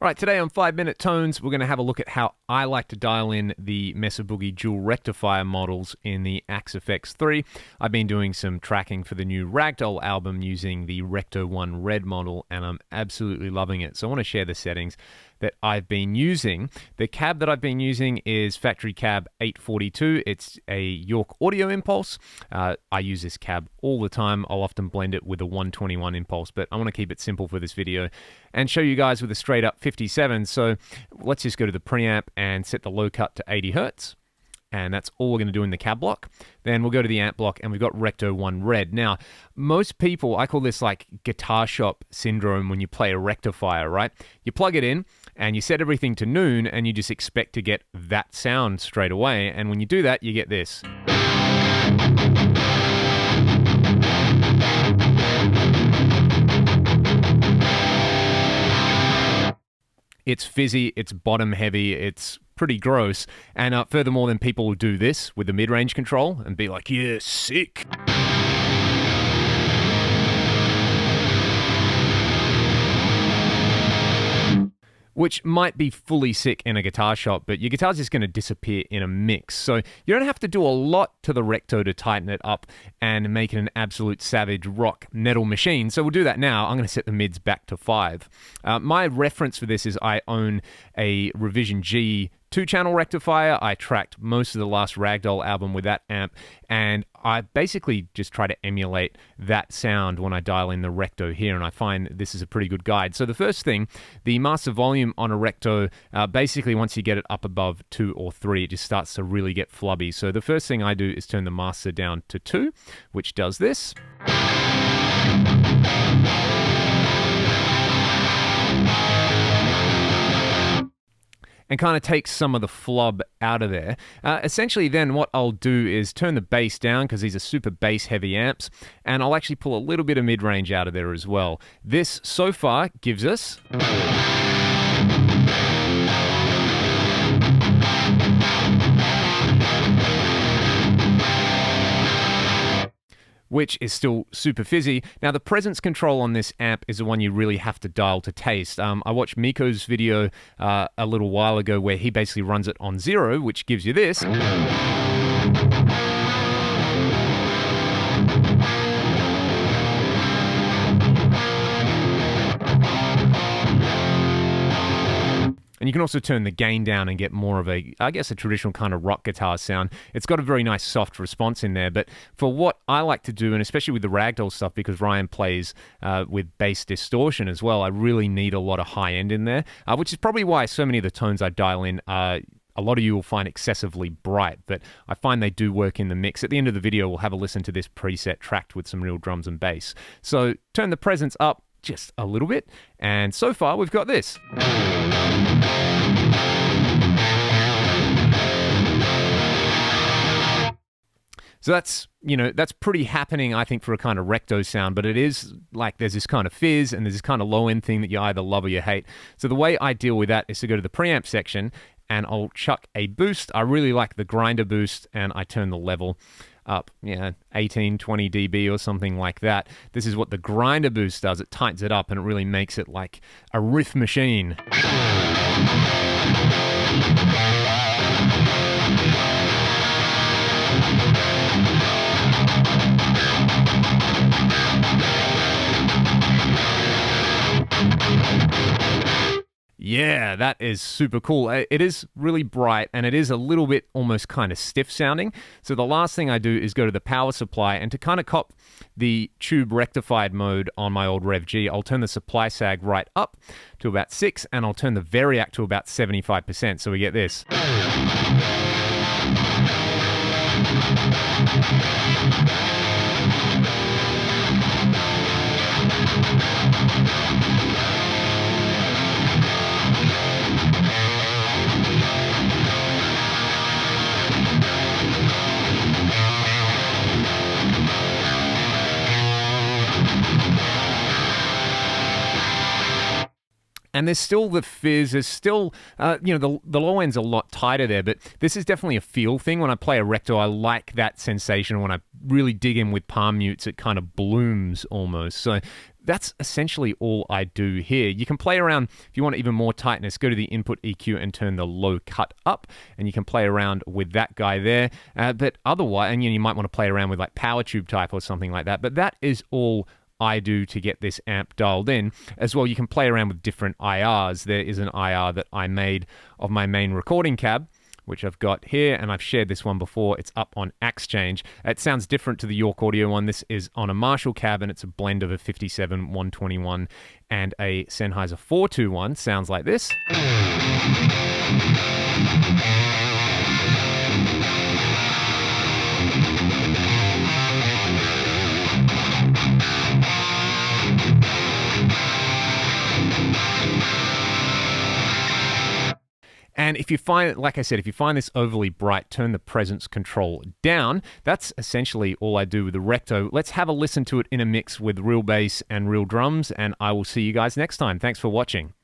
Alright, today on 5-Minute Tones, we're going to have a look at how I like to dial in the Mesa Boogie dual rectifier models in the Axe FX3. I've been doing some tracking for the new Ragdoll album using the Recto 1 Red model, and I'm absolutely loving it. So I want to share the settings that I've been using. The cab that I've been using is Factory Cab 842. It's a York Audio Impulse. I use this cab all the time. I'll often blend it with a 121 Impulse, but I want to keep it simple for this video and show you guys with a straight up 57. So let's just go to the preamp and set the low cut to 80 Hertz. And that's all we're going to do in the cab block. Then we'll go to the amp block, and we've got Recto 1 Red. Now, most people, I call this like guitar shop syndrome when you play a rectifier, right? You plug it in, and you set everything to noon, and you just expect to get that sound straight away. And when you do that, you get this. It's fizzy, it's bottom heavy, it's pretty gross, and furthermore, then people will do this with the mid-range control and be like, yeah, sick. Which might be fully sick in a guitar shop, but your guitar's just going to disappear in a mix. So you don't have to do a lot to the Recto to tighten it up and make it an absolute savage rock metal machine. So we'll do that now. I'm going to set the mids back to 5. My reference for this is I own a Revision G 2-channel rectifier. I tracked most of the last Ragdoll album with that amp, and I basically just try to emulate that sound when I dial in the Recto here, and I find this is a pretty good guide. So the first thing, the master volume on a Recto, basically once you get it up above 2 or 3, it just starts to really get flubby. So the first thing I do is turn the master down to 2, which does this. And kind of takes some of the flub out of there. Essentially then what I'll do is turn the bass down, because these are super bass heavy amps, and I'll actually pull a little bit of mid-range out of there as well. This so far gives us which is still super fizzy. Now, the presence control on this amp is the one you really have to dial to taste. I watched Miko's video a little while ago where he basically runs it on 0, which gives you this. And you can also turn the gain down and get more of a, I guess, a traditional kind of rock guitar sound. It's got a very nice soft response in there, but for what I like to do, and especially with the Ragdoll stuff, because Ryan plays with bass distortion as well, I really need a lot of high end in there, which is probably why so many of the tones I dial in a lot of you will find excessively bright, but I find they do work in the mix. At the end of the video, we'll have a listen to this preset tracked with some real drums and bass. So turn the presence up just a little bit, and so far we've got this. So that's, you know, that's pretty happening, I think, for a kind of Recto sound, but it is like there's this kind of fizz and there's this kind of low end thing that you either love or you hate. So the way I deal with that is to go to the preamp section and I'll chuck a boost. I really like the grinder boost, and I turn the level up, 18, 20 dB or something like that. This is what the grinder boost does. It tightens it up and it really makes it like a riff machine. Yeah, that is super cool. It is really bright, and it is a little bit almost kind of stiff sounding. So the last thing I do is go to the power supply, and to kind of cop the tube rectified mode on my old Rev G, I'll turn the supply sag right up to about 6, and I'll turn the variac to about 75%. So we get this. And there's still the fizz, there's still, the low end's a lot tighter there, but this is definitely a feel thing. When I play a Recto, I like that sensation. When I really dig in with palm mutes, it kind of blooms almost. So that's essentially all I do here. You can play around, if you want even more tightness, go to the input EQ and turn the low cut up, and you can play around with that guy there. But otherwise, and you might want to play around with like power tube type or something like that, but that is all I do to get this amp dialed in. As well, you can play around with different IRs. There is an IR that I made of my main recording cab, which I've got here, and I've shared this one before. It's up on Exchange. It sounds different to the York Audio one. This is on a Marshall cab, and it's a blend of a 57 121 and a Sennheiser 421. Sounds like this. And if you find, like I said, if you find this overly bright, turn the presence control down. That's essentially all I do with the Recto. Let's have a listen to it in a mix with real bass and real drums, and I will see you guys next time. Thanks for watching.